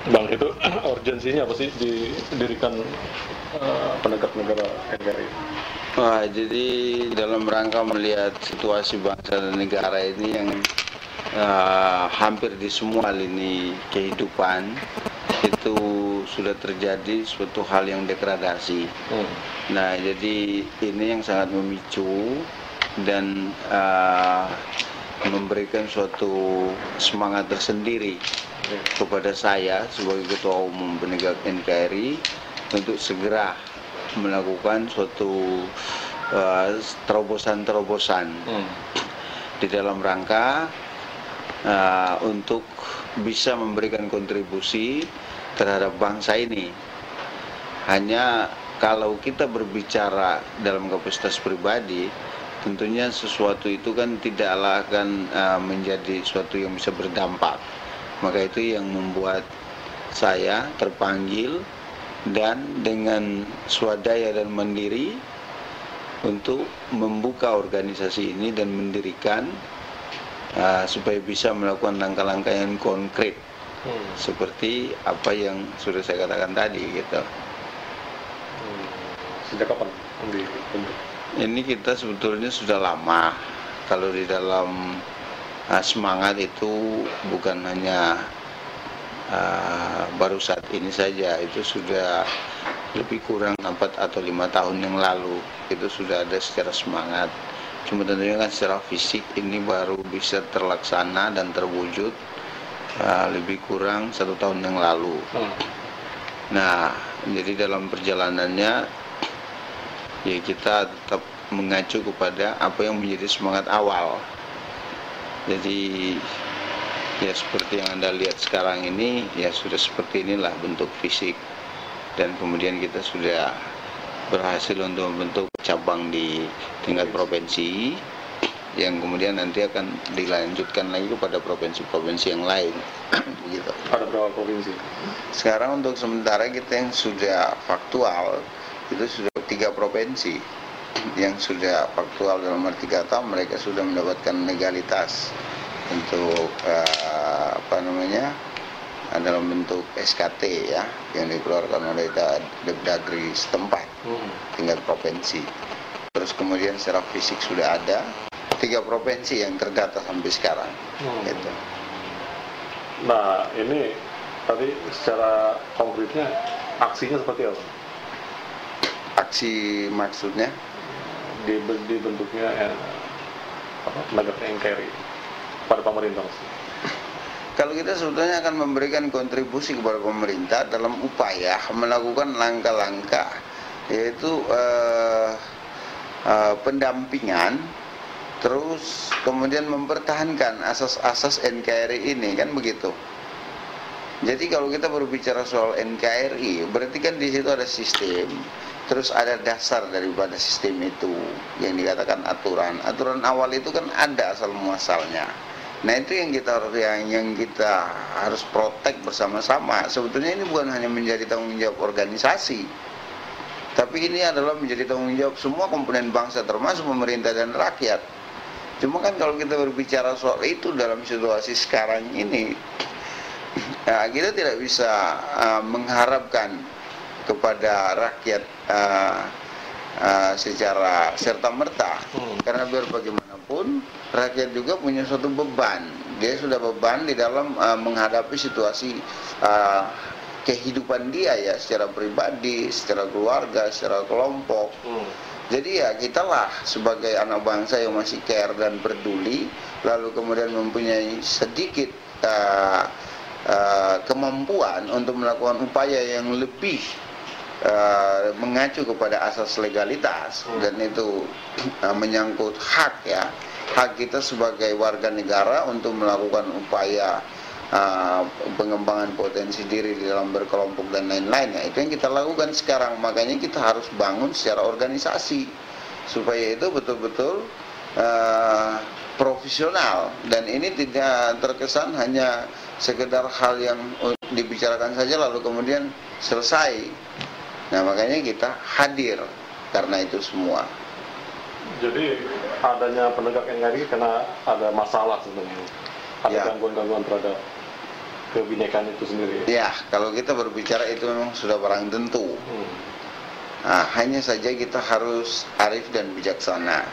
Bang, itu urgensinya apa sih didirikan penegak negara NKRI? Wah, jadi dalam rangka melihat situasi bangsa dan negara ini yang hampir di semua lini kehidupan itu sudah terjadi suatu hal yang degradasi. Nah, jadi ini yang sangat memicu dan memberikan suatu semangat tersendiri kepada saya sebagai Ketua Umum Penegak NKRI untuk segera melakukan suatu terobosan-terobosan di dalam rangka untuk bisa memberikan kontribusi terhadap bangsa ini. Hanya kalau kita berbicara dalam kapasitas pribadi, tentunya sesuatu itu kan tidaklah akan menjadi sesuatu yang bisa berdampak. Maka itu yang membuat saya terpanggil dan dengan swadaya dan mandiri untuk membuka organisasi ini dan mendirikan supaya bisa melakukan langkah-langkah yang konkret seperti apa yang sudah saya katakan tadi gitu. Sejak kapan dibentuk? Ini kita sebetulnya sudah lama. Kalau di dalam semangat itu bukan hanya baru saat ini saja, itu sudah lebih kurang 4 atau 5 tahun yang lalu itu sudah ada secara semangat. Cuma tentunya kan secara fisik ini baru bisa terlaksana dan terwujud lebih kurang 1 tahun yang lalu. Nah, jadi dalam perjalanannya ya kita tetap mengacu kepada apa yang menjadi semangat awal. Jadi ya seperti yang Anda lihat sekarang ini, ya sudah seperti inilah bentuk fisik. Dan kemudian kita sudah berhasil untuk membentuk cabang di tingkat provinsi, yang kemudian nanti akan dilanjutkan lagi kepada provinsi-provinsi yang lain. Begitu. Ada berapa provinsi? Sekarang untuk sementara kita yang sudah faktual, itu sudah 3 provinsi. Yang sudah faktual dalam arti kata mereka sudah mendapatkan legalitas untuk dalam bentuk SKT ya yang dikeluarkan oleh Depdagri setempat tingkat provinsi. Terus kemudian secara fisik sudah ada 3 provinsi yang terdata sampai sekarang. Gitu. Nah, ini tadi secara konkretnya aksinya seperti apa? Aksi maksudnya? Dibentuknya penegak NKRI pada pemerintah. Kalau kita sebetulnya akan memberikan kontribusi kepada pemerintah dalam upaya melakukan langkah-langkah, yaitu pendampingan, terus kemudian mempertahankan asas-asas NKRI ini, kan begitu. Jadi kalau kita berbicara soal NKRI, berarti kan di situ ada sistem, terus ada dasar daripada sistem itu yang dikatakan aturan. Aturan awal itu kan ada asal muasalnya. Nah itu yang kita harus protek bersama-sama. Sebetulnya ini bukan hanya menjadi tanggung jawab organisasi, tapi ini adalah menjadi tanggung jawab semua komponen bangsa termasuk pemerintah dan rakyat. Cuma kan kalau kita berbicara soal itu dalam situasi sekarang ini, kita tidak bisa mengharapkan kepada rakyat secara serta-merta, karena biar bagaimanapun rakyat juga punya suatu beban. Dia sudah beban di dalam menghadapi situasi kehidupan dia ya, secara pribadi, secara keluarga, secara kelompok. Jadi ya kitalah sebagai anak bangsa yang masih care dan peduli, lalu kemudian mempunyai sedikit kemampuan untuk melakukan upaya yang lebih mengacu kepada asas legalitas, dan itu menyangkut hak ya, hak kita sebagai warga negara untuk melakukan upaya pengembangan potensi diri di dalam berkelompok dan lain-lain ya. Itu yang kita lakukan sekarang. Makanya kita harus bangun secara organisasi supaya itu betul-betul profesional, dan ini tidak terkesan hanya sekedar hal yang dibicarakan saja lalu kemudian selesai. Nah makanya kita hadir karena itu semua. Jadi adanya penegak NKRI karena ada masalah sebenarnya, ada gangguan-gangguan terhadap kebinekaan itu sendiri. Ya, kalau kita berbicara itu memang sudah barang tentu. Nah, hanya saja kita harus arif dan bijaksana.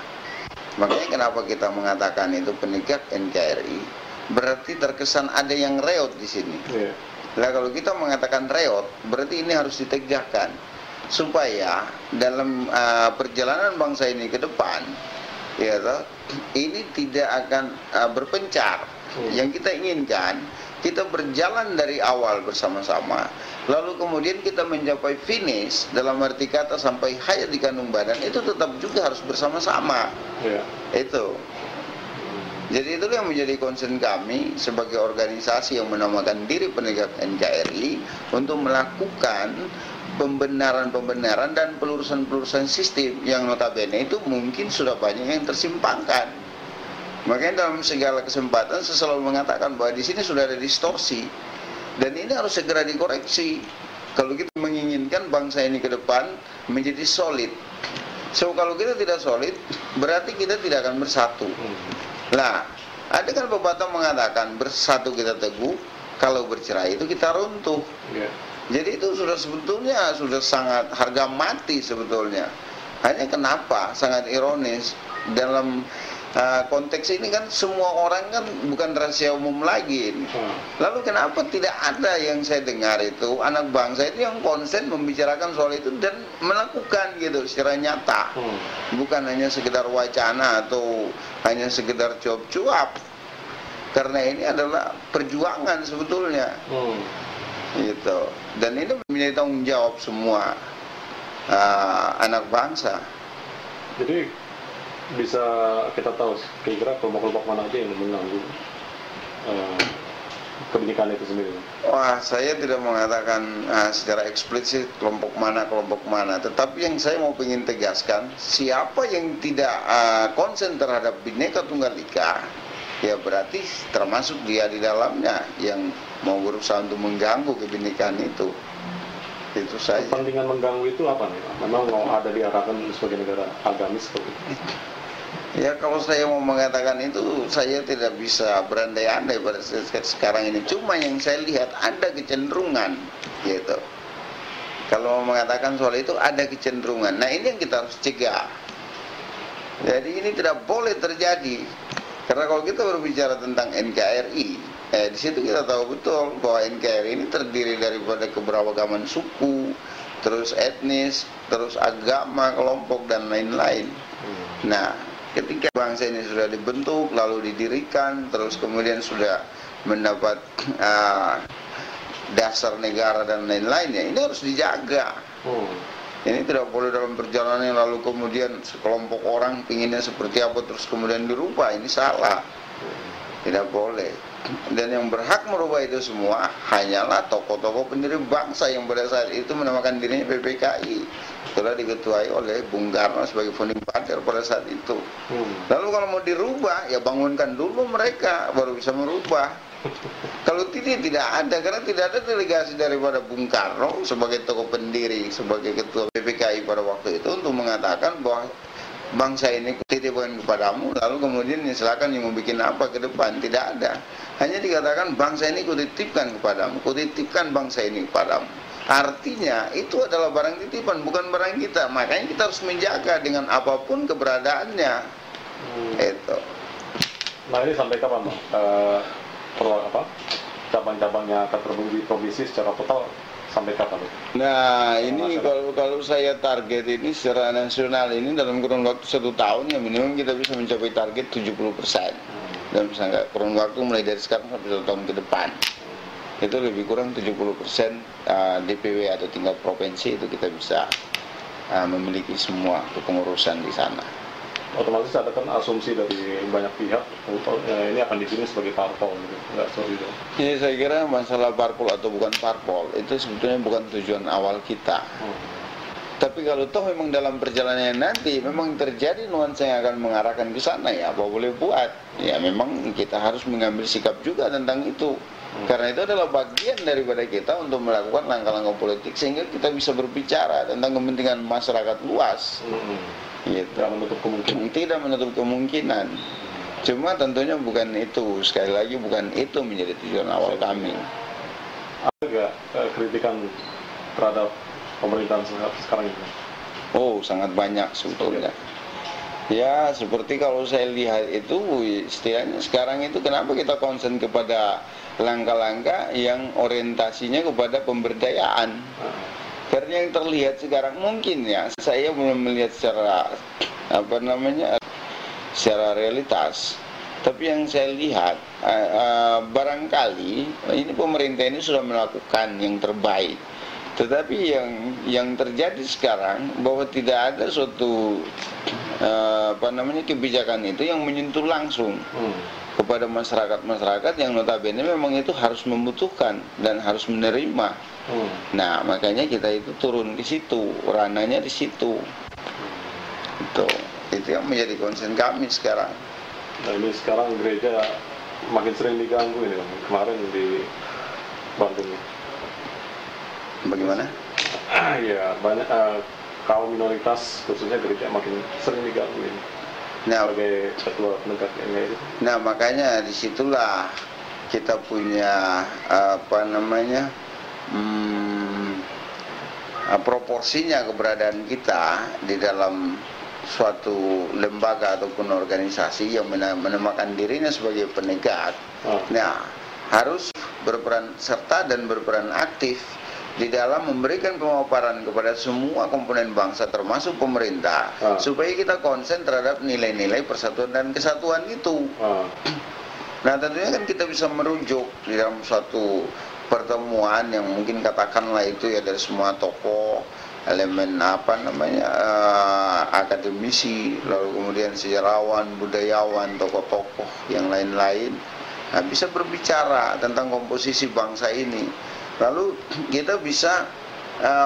Makanya kenapa kita mengatakan itu penegak NKRI, berarti terkesan ada yang reot di sini. Nah, kalau kita mengatakan reot, berarti ini harus ditegakkan supaya dalam perjalanan bangsa ini ke depan, ya toh, ini tidak akan berpencar. Yang kita inginkan, kita berjalan dari awal bersama-sama, lalu kemudian kita mencapai finish, dalam arti kata sampai hayat di kandung badan, itu tetap juga harus bersama-sama. Itu. Jadi itu yang menjadi concern kami sebagai organisasi yang menamakan diri penegak NKRI untuk melakukan pembenaran-pembenaran dan pelurusan-pelurusan sistem yang notabene itu mungkin sudah banyak yang tersimpangkan. Makanya dalam segala kesempatan saya selalu mengatakan bahwa di sini sudah ada distorsi dan ini harus segera dikoreksi kalau kita menginginkan bangsa ini ke depan menjadi solid. So kalau kita tidak solid, berarti kita tidak akan bersatu. Nah, ada kan pepatah mengatakan bersatu kita teguh, kalau bercerai itu kita runtuh. Jadi itu sudah sebetulnya sudah sangat harga mati sebetulnya. Hanya kenapa sangat ironis dalam konteks ini kan semua orang kan bukan rahasia umum lagi ini. Lalu kenapa tidak ada yang saya dengar itu anak bangsa itu yang konsen membicarakan soal itu dan melakukan gitu secara nyata, bukan hanya sekedar wacana atau hanya sekedar cuap-cuap. Karena ini adalah perjuangan sebetulnya, gitu. Dan ini menjadi tanggung jawab semua anak bangsa. Jadi bisa kita tahu kira-kira kelompok-kelompok mana aja yang mengganggu kebinekaan itu sendiri? Wah, saya tidak mengatakan secara eksplisit kelompok mana, tetapi yang saya mau ingin tegaskan, siapa yang tidak konsen terhadap Bhinneka Tunggal Ika, ya berarti termasuk dia di dalamnya yang mau berusaha untuk mengganggu kebinekaan itu. Itu saja. Kepentingan mengganggu itu apa nih? Memang mau ada diarahkan sebagai negara agamis seperti itu? Ya kalau saya mau mengatakan itu, saya tidak bisa berandai-andai pada sekarang ini. Cuma yang saya lihat ada kecenderungan, gitu. Kalau mau mengatakan soal itu ada kecenderungan. Nah ini yang kita harus cegah. Jadi ini tidak boleh terjadi. Karena kalau kita berbicara tentang NKRI, di situ kita tahu betul bahwa NKRI ini terdiri daripada keberagaman suku, terus etnis, terus agama, kelompok dan lain-lain. Nah, ketika bangsa ini sudah dibentuk, lalu didirikan, terus kemudian sudah mendapat dasar negara dan lain-lainnya, ini harus dijaga. Ini tidak boleh dalam perjalanan lalu kemudian sekelompok orang pinginnya seperti apa terus kemudian dirubah, ini salah. Tidak boleh. Dan yang berhak merubah itu semua hanyalah tokoh-tokoh pendiri bangsa yang pada saat itu menamakan dirinya PPKI. Telah diketuai oleh Bung Karno sebagai founding father pada saat itu. Lalu kalau mau dirubah, ya bangunkan dulu mereka, baru bisa merubah. Kalau tidak ada, karena tidak ada delegasi daripada Bung Karno sebagai tokoh pendiri, sebagai ketua PPKI pada waktu itu untuk mengatakan bahwa bangsa ini kutitipkan kepadamu, lalu kemudian silakan yang mau bikin apa ke depan. Tidak ada. Hanya dikatakan bangsa ini kutitipkan kepadamu, kutitipkan bangsa ini kepadamu. Artinya itu adalah barang titipan, bukan barang kita. Makanya kita harus menjaga dengan apapun keberadaannya. Itu. Nah ini sampai kapan, Bang? Cabang-cabangnya akan terbagi provinsi secara total sampai kapan? Nah ini kalau saya target ini secara nasional ini dalam kurun waktu 1 tahun ya minimum kita bisa mencapai target 70%. Dalam kurun waktu mulai dari sekarang sampai 1 tahun ke depan. Itu lebih kurang 70% DPW atau tingkat provinsi itu kita bisa memiliki semua kepengurusan di sana. Otomatis ada kan asumsi dari banyak pihak ini akan dipilih sebagai parpol gitu, nggak seperti itu? Ya, saya kira masalah parpol atau bukan parpol itu sebetulnya bukan tujuan awal kita. Tapi kalau toh memang dalam perjalanan nanti memang terjadi nuansa yang akan mengarahkan ke sana, ya apa boleh buat. Ya memang kita harus mengambil sikap juga tentang itu. Karena itu adalah bagian daripada kita untuk melakukan langkah-langkah politik sehingga kita bisa berbicara tentang kepentingan masyarakat luas. Gitu. Tidak menutup kemungkinan. Cuma tentunya bukan itu, sekali lagi bukan itu menjadi tujuan awal kami. kritikan terhadap pemerintahan sekarang ini? Oh, sangat banyak sebetulnya. Ya, seperti kalau saya lihat itu, istilahnya sekarang itu kenapa kita konsen kepada langkah-langkah yang orientasinya kepada pemberdayaan. Karena yang terlihat sekarang mungkin ya, saya belum melihat secara secara realitas. Tapi yang saya lihat, barangkali ini pemerintah ini sudah melakukan yang terbaik. Tetapi yang terjadi sekarang bahwa tidak ada suatu kebijakan itu yang menyentuh langsung kepada masyarakat yang notabene memang itu harus membutuhkan dan harus menerima. Nah, makanya kita itu turun di situ, ranahnya di situ. Itu yang menjadi concern kami sekarang. Nah, ini sekarang gereja makin sering diganggu ini, Bang. Kemarin di Bandung. Bagaimana? Ya, banyak kaum minoritas khususnya gereja makin sering diganggu ini. Nah, sebagai ketua penegak ini. Nah, makanya disitulah kita punya proporsinya keberadaan kita di dalam suatu lembaga ataupun organisasi yang menamakan dirinya sebagai penegak. Nah, harus berperan serta dan berperan aktif di dalam memberikan pemaparan kepada semua komponen bangsa termasuk pemerintah supaya kita konsen terhadap nilai-nilai persatuan dan kesatuan itu. Nah, tentunya kan kita bisa merujuk di dalam suatu pertemuan yang mungkin katakanlah itu ya dari semua tokoh, elemen akademisi, lalu kemudian sejarawan, budayawan, tokoh-tokoh yang lain-lain. Nah, bisa berbicara tentang komposisi bangsa ini. Lalu kita bisa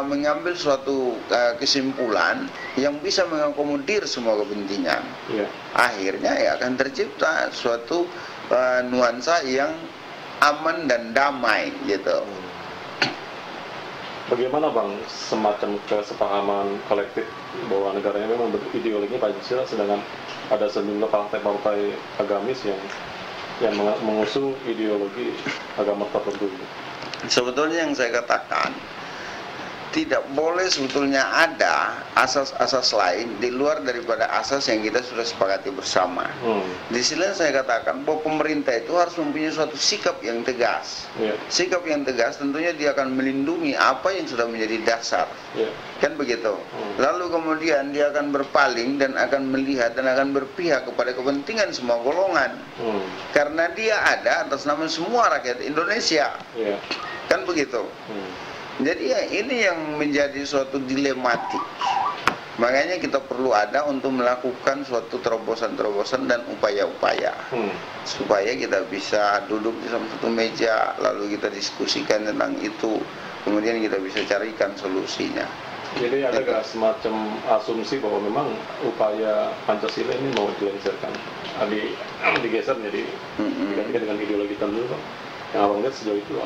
mengambil suatu kesimpulan yang bisa mengakomodir semua kepentingan. Akhirnya ya akan tercipta suatu nuansa yang aman dan damai gitu. Bagaimana Bang semacam kesepahaman kolektif bahwa negaranya memang ideologinya Pancasila, sedangkan ada sejumlah partai-partai agamis yang mengusung ideologi agama tertentu? Sebetulnya yang saya katakan, tidak boleh sebetulnya ada asas-asas lain di luar daripada asas yang kita sudah sepakati bersama. Di sini saya katakan bahwa pemerintah itu harus mempunyai suatu sikap yang tegas. Sikap yang tegas tentunya dia akan melindungi apa yang sudah menjadi dasar. Kan begitu. Lalu kemudian dia akan berpaling dan akan melihat dan akan berpihak kepada kepentingan semua golongan. Karena dia ada atas nama semua rakyat Indonesia. Kan begitu. Jadi ya ini yang menjadi suatu dilematik. Makanya kita perlu ada untuk melakukan suatu terobosan-terobosan dan upaya-upaya supaya kita bisa duduk di satu meja, lalu kita diskusikan tentang itu, kemudian kita bisa carikan solusinya. Jadi ada nggak semacam asumsi bahwa memang upaya Pancasila ini mau dilengsarkan, digeser menjadi digantikan dengan ideologi tertentu, yang abang lihat sejauh itu?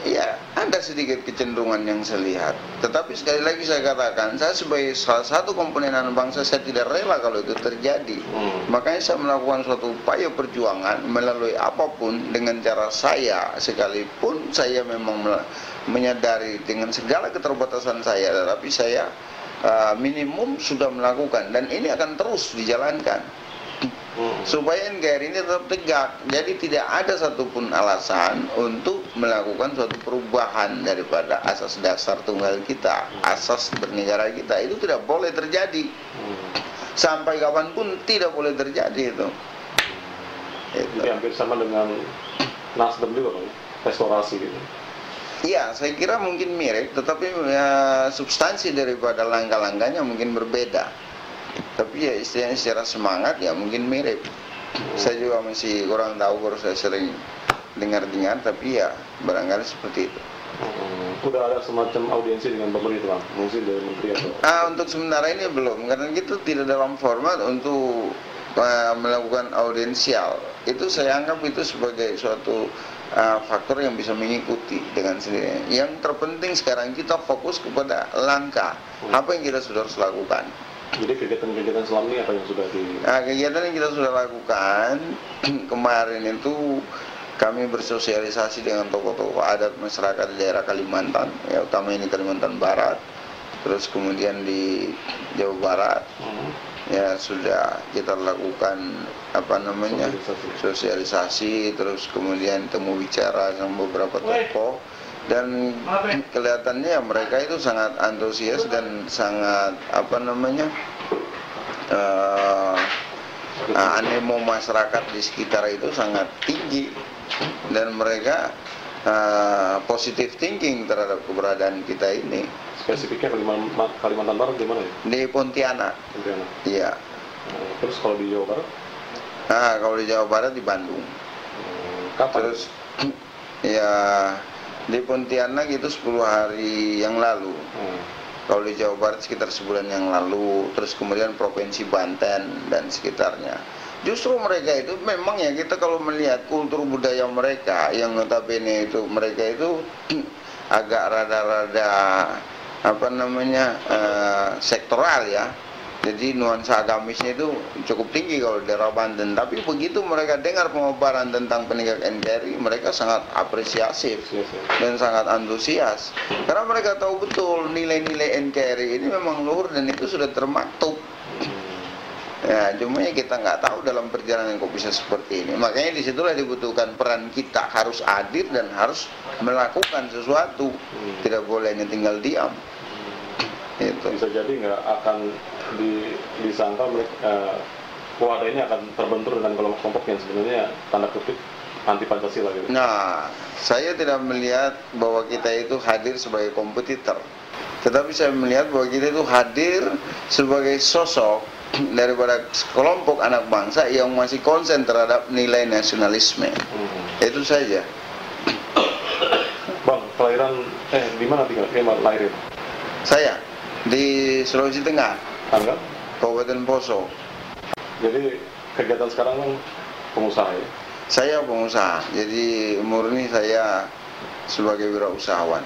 Ya, ada sedikit kecenderungan yang saya lihat. Tetapi sekali lagi saya katakan, saya sebagai salah satu komponen anak bangsa, saya tidak rela kalau itu terjadi. Makanya saya melakukan suatu upaya perjuangan melalui apapun dengan cara saya, sekalipun saya memang menyadari dengan segala keterbatasan saya, tetapi saya minimum sudah melakukan, dan ini akan terus dijalankan supaya NKRI ini tetap tegak. Jadi tidak ada satupun alasan untuk melakukan suatu perubahan daripada asas dasar tunggal kita, asas bernegara kita. Itu tidak boleh terjadi. Sampai kapanpun tidak boleh terjadi itu. Jadi hampir sama dengan Nasdem juga Bang, restorasi gitu. Iya, saya kira mungkin mirip, tetapi substansi daripada langkah-langkahnya mungkin berbeda. Tapi ya istilahnya secara semangat ya mungkin mirip. Saya juga masih kurang tahu, baru saya sering dengar-dengar, tapi ya barangkali seperti itu. Udah ada semacam audiensi dengan pemerintah, mungkin dari menteri atau? Untuk sementara ini belum, karena kita tidak dalam format untuk melakukan audiensial. Itu saya anggap itu sebagai suatu faktor yang bisa mengikuti dengan sendirinya. Yang terpenting sekarang kita fokus kepada langkah apa yang kita sudah harus lakukan. Jadi kegiatan-kegiatan selama ini apa yang sudah kegiatan yang kita sudah lakukan kemarin itu kami bersosialisasi dengan tokoh-tokoh adat masyarakat di daerah Kalimantan, ya utama ini Kalimantan Barat, terus kemudian di Jawa Barat, ya sudah kita lakukan sosialisasi, terus kemudian temu bicara sama beberapa tokoh, dan kelihatannya mereka itu sangat antusias dan sangat animo masyarakat di sekitar itu sangat tinggi, dan mereka positive thinking terhadap keberadaan kita ini. Spesifiknya Kalimantan Barat di mana ya? Di Pontianak. Pontianak. Iya. Terus kalau di Jawa Barat? Nah, kalau di Jawa Barat di Bandung. Kapan? Terus ya di Pontianak itu 10 hari yang lalu. Kalau di Jawa Barat sekitar sebulan yang lalu. Terus kemudian Provinsi Banten dan sekitarnya. Justru mereka itu memang ya, kita kalau melihat kultur budaya mereka yang notabene itu mereka itu agak rada-rada sektoral ya. Jadi nuansa agamisnya itu cukup tinggi kalau di daerah Banten. Tapi begitu mereka dengar pemaparan tentang peninggalan NKRI, mereka sangat apresiatif dan sangat antusias. Karena mereka tahu betul nilai-nilai NKRI ini memang luhur dan itu sudah termaktub. Ya, cuma kita nggak tahu dalam perjalanan kok bisa seperti ini. Makanya disitulah dibutuhkan peran kita, harus hadir dan harus melakukan sesuatu. Tidak boleh hanya tinggal diam. Itu. Bisa jadi nggak akan disangka mereka wadah ini akan terbentur dengan kelompok-kelompok yang sebenarnya tanda kutip anti Pancasila gitu. Nah, saya tidak melihat bahwa kita itu hadir sebagai kompetitor, tetapi saya melihat bahwa kita itu hadir sebagai sosok daripada kelompok anak bangsa yang masih konsen terhadap nilai nasionalisme. Itu saja. Bang, kelahiran di mana tinggal? Lahirin? Saya di Sulawesi Tengah, Tanggal? Kabupaten Poso. Jadi kegiatan sekarang kan pengusaha ya? Saya pengusaha, jadi murni saya sebagai wirausahawan.